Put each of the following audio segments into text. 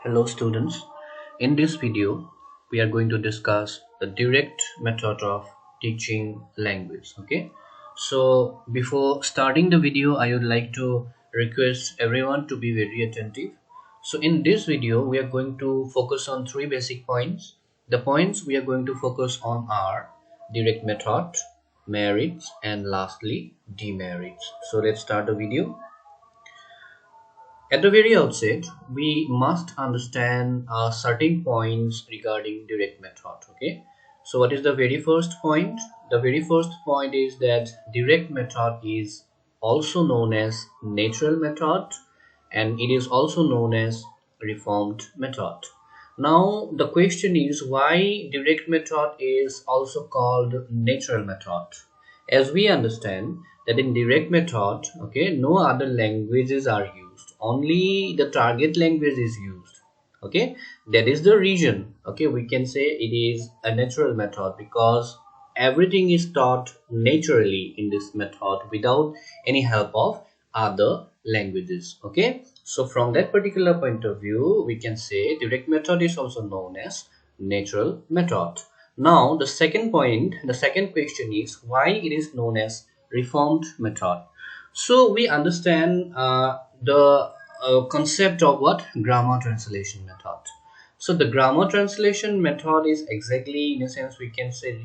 Hello students, in this video we are going to discuss the direct method of teaching language. So before starting the video I would like to request everyone to be very attentive. So in this video we are going to focus on three basic points. The points we are going to focus on are direct method, merits, and lastly demerits. So let's start the video. At the very outset, we must understand certain points regarding direct method. So what is the very first point? The very first point is that direct method is also known as natural method, and it is also known as reformed method. Now the question is, why direct method is also called natural method? As we understand that in direct method, no other languages are used, only the target language is used. That is the reason, we can say it is a natural method, because everything is taught naturally in this method without any help of other languages. So from that particular point of view, we can say direct method is also known as natural method. Now the second point, the second question is, why it is known as reformed method? So we understand the concept of what? Grammar translation method. So the grammar translation method is exactly, in a sense, we can say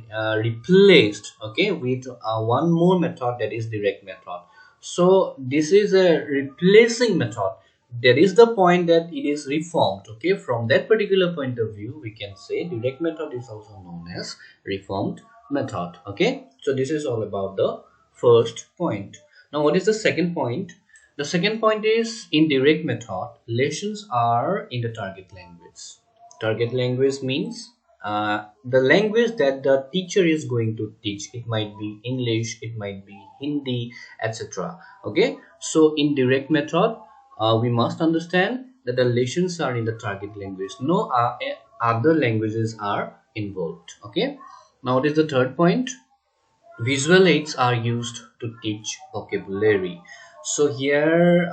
replaced, with one more method, that is direct method. So this is a replacing method. That is the point that it is reformed. From that particular point of view, we can say direct method is also known as reformed method. So this is all about the first point. Now what is the second point? The second point is, in direct method, lessons are in the target language. Target language means the language that the teacher is going to teach. It might be English, it might be Hindi, etc. So in direct method, we must understand that the lessons are in the target language. No other languages are involved. Now what is the third point? Visual aids are used to teach vocabulary. So here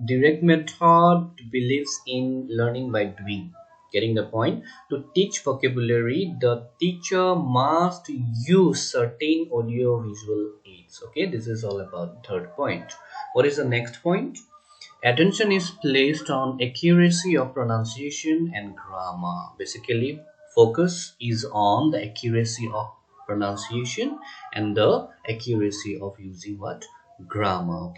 direct method believes in learning by doing. Getting the point? To teach vocabulary, the teacher must use certain audio visual aids. This is all about third point. What is the next point? Attention is placed on accuracy of pronunciation and grammar. Basically, focus is on the accuracy of pronunciation and the accuracy of using what? Grammar.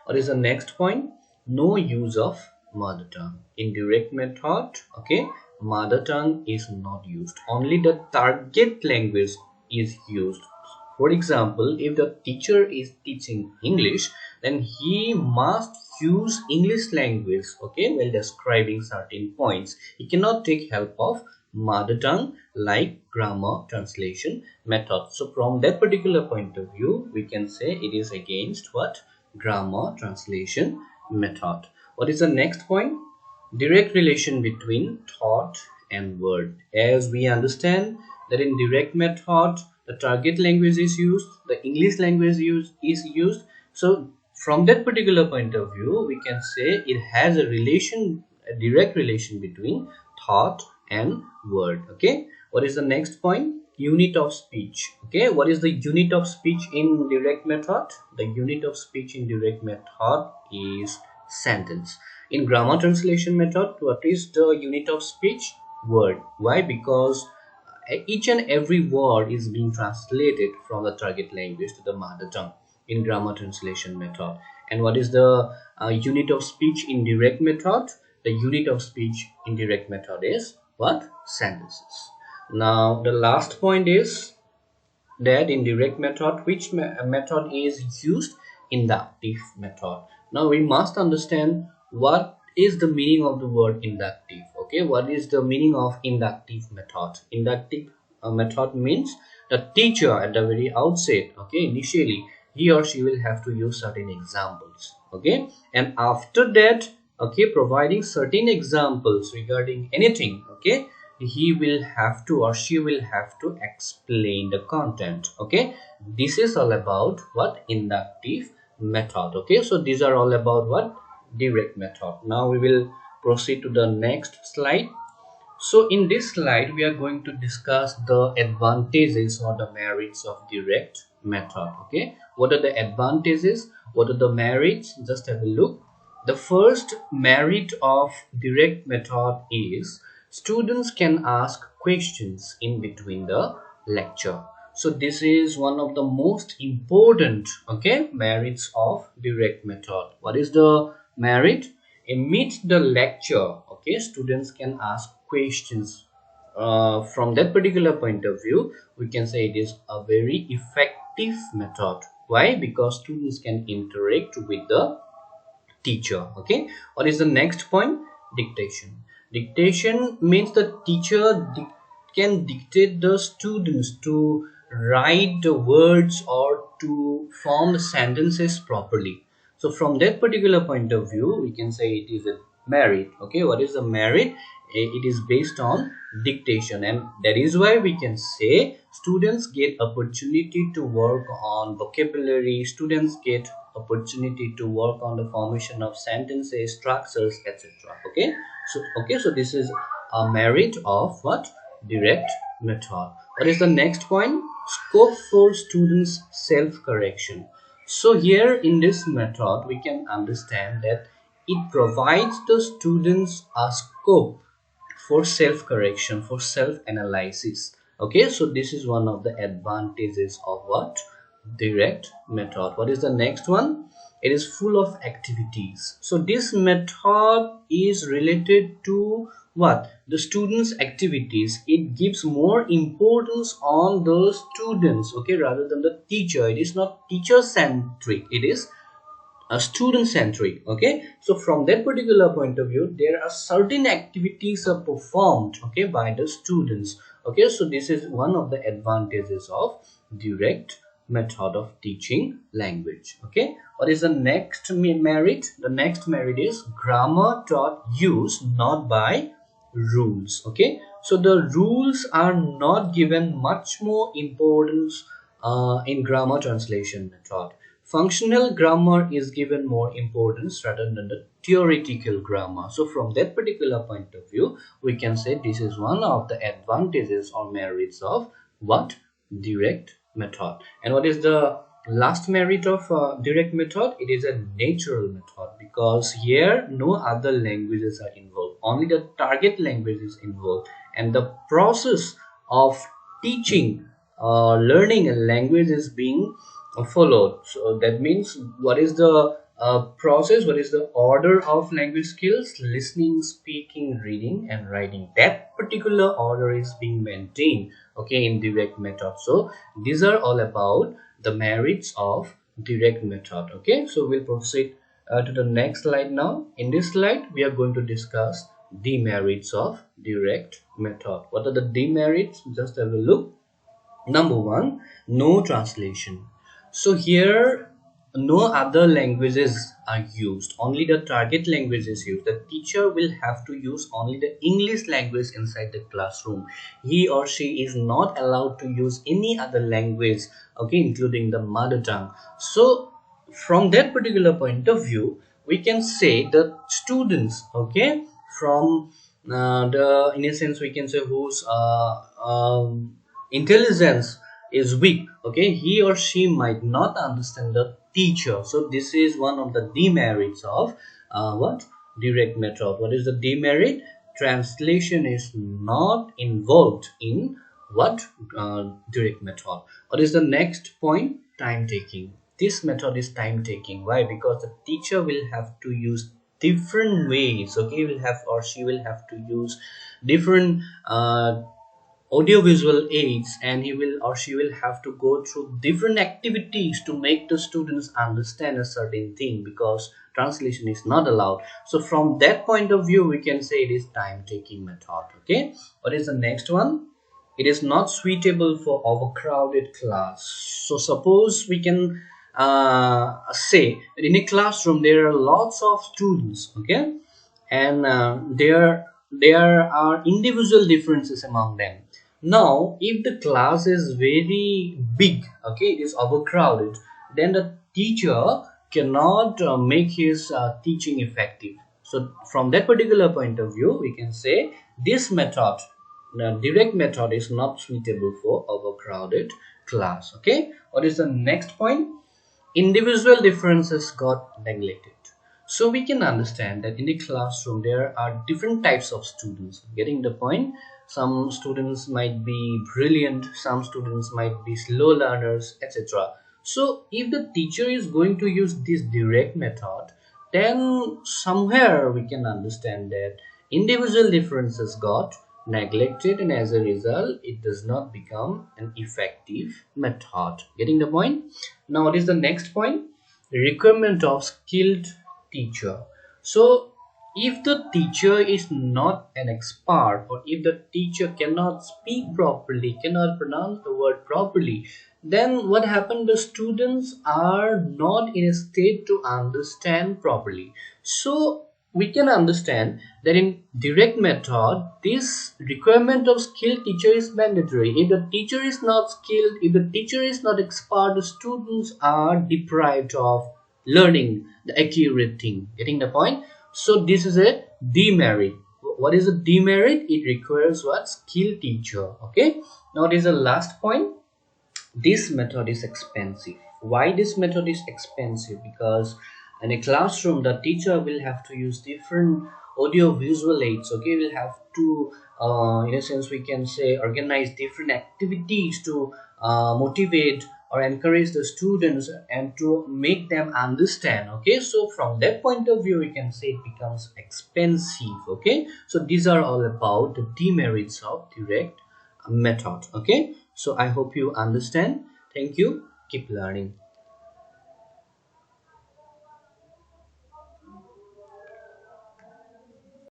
What is the next point? No use of mother tongue. In direct method, mother tongue is not used. Only the target language is used. For example, if the teacher is teaching English, then he must use English language, while describing certain points. He cannot take help of mother tongue like grammar translation method. So from that particular point of view, we can say it is against what? Grammar translation method. What is the next point? Direct relation between thought and word. As we understand that in direct method, the target language is used, the English language is used. So from that particular point of view, we can say it has a relation, a direct relation between thought and word. What is the next point? Unit of speech. What is the unit of speech in direct method? The unit of speech in direct method is sentence. In grammar translation method, what is the unit of speech? Word. Why? Because each and every word is being translated from the target language to the mother tongue in grammar translation method. And what is the unit of speech in direct method? The unit of speech in direct method is what? Sentences. Now the last point is that in direct method, which method is used? Inductive method. Now we must understand what is the meaning of the word inductive. What is the meaning of inductive method? Inductive method means the teacher at the very outset, initially he or she will have to use certain examples, and after that, providing certain examples regarding anything, he will have to or she will have to explain the content. This is all about what? Inductive method. So these are all about what? Direct method. Now we will proceed to the next slide. So in this slide, we are going to discuss the advantages or the merits of direct method. Okay, what are the advantages? What are the merits? Just have a look. The first merit of direct method is students can ask questions in between the lecture. So this is one of the most important, okay, merits of direct method. What is the merit? Amid the lecture, okay, students can ask questions. From that particular point of view, we can say it is a very effective method. Why? Because students can interact with the teacher. Okay, what is the next point? Dictation. Dictation means the teacher can dictate the students to write the words or to form the sentences properly. So from that particular point of view, we can say it is a merit. Okay, what is the merit? It is based on dictation, and that is why we can say students get opportunity to work on vocabulary, students get opportunity to work on the formation of sentences, structures, etc. So this is a merit of what? Direct method. What is the next point? Scope for students self-correction. So here in this method, we can understand that it provides the students a scope for self-correction, for self-analysis. Okay, so this is one of the advantages of what? Direct method. What is the next one? It is full of activities. So this method is related to what? The students activities. It gives more importance on the students, okay, rather than the teacher. It is not teacher centric, it is a student centric. Okay, so from that particular point of view, there are certain activities are performed, okay, by the students. Okay, so this is one of the advantages of direct method of teaching language. Okay, what is the next merit? The next merit is grammar taught use, not by rules. Okay, so the rules are not given much more importance in grammar translation method. Functional grammar is given more importance rather than the theoretical grammar. So from that particular point of view, we can say this is one of the advantages or merits of what? Direct method. And what is the last merit of direct method? It is a natural method, because here no other languages are involved, only the target language is involved, and the process of teaching learning a language is being followed. So that means, what is the process, what is the order of language skills? Listening, speaking, reading and writing. That particular order is being maintained, okay, in direct method. So these are all about the merits of direct method. Okay, so we'll proceed to the next slide now. In this slide, we are going to discuss demerits of direct method. What are the demerits? Just have a look. Number one, no translation. So here no other languages are used, only the target language is used. The teacher will have to use only the English language inside the classroom. He or she is not allowed to use any other language, okay, including the mother tongue. So from that particular point of view, we can say the students, okay, from the, in a sense, we can say whose intelligence is weak, okay, he or she might not understand the teacher. So this is one of the demerits of what? Direct method. What is the demerit? Translation is not involved in what? Direct method. What is the next point? Time taking. This method is time taking. Why? Because the teacher will have to use different ways, okay, will have, or she will have to use different audiovisual aids, and he will or she will have to go through different activities to make the students understand a certain thing, because translation is not allowed. So from that point of view, we can say it is time taking method. Okay, what is the next one? It is not suitable for overcrowded class. So suppose we can say that in a classroom there are lots of students, okay, and there are individual differences among them. Now if the class is very big, okay, it is overcrowded, then the teacher cannot make his teaching effective. So from that particular point of view, we can say this method, the direct method, is not suitable for overcrowded class. Okay, what is the next point? Individual differences got neglected. So we can understand that in the classroom there are different types of students. Getting the point? Some students might be brilliant, some students might be slow learners, etc. So if the teacher is going to use this direct method, then somewhere we can understand that individual differences got neglected, and as a result it does not become an effective method. Getting the point? Now what is the next point? The requirement of skilled teacher. So if the teacher is not an expert, or if the teacher cannot speak properly, cannot pronounce the word properly, then what happened? The students are not in a state to understand properly. So we can understand that in direct method, this requirement of skilled teacher is mandatory. If the teacher is not skilled, if the teacher is not expert, the students are deprived of learning the accurate thing. Getting the point? So this is a demerit. What is a demerit? It requires what? Skilled teacher. Okay, now this is the last point. This method is expensive. Why this method is expensive? Because in a classroom the teacher will have to use different audio visual aids. Okay, we'll have to in a sense we can say organize different activities to motivate or encourage the students and to make them understand. Okay, so from that point of view we can say it becomes expensive. Okay, so these are all about the demerits of direct method. Okay, so I hope you understand. Thank you. Keep learning.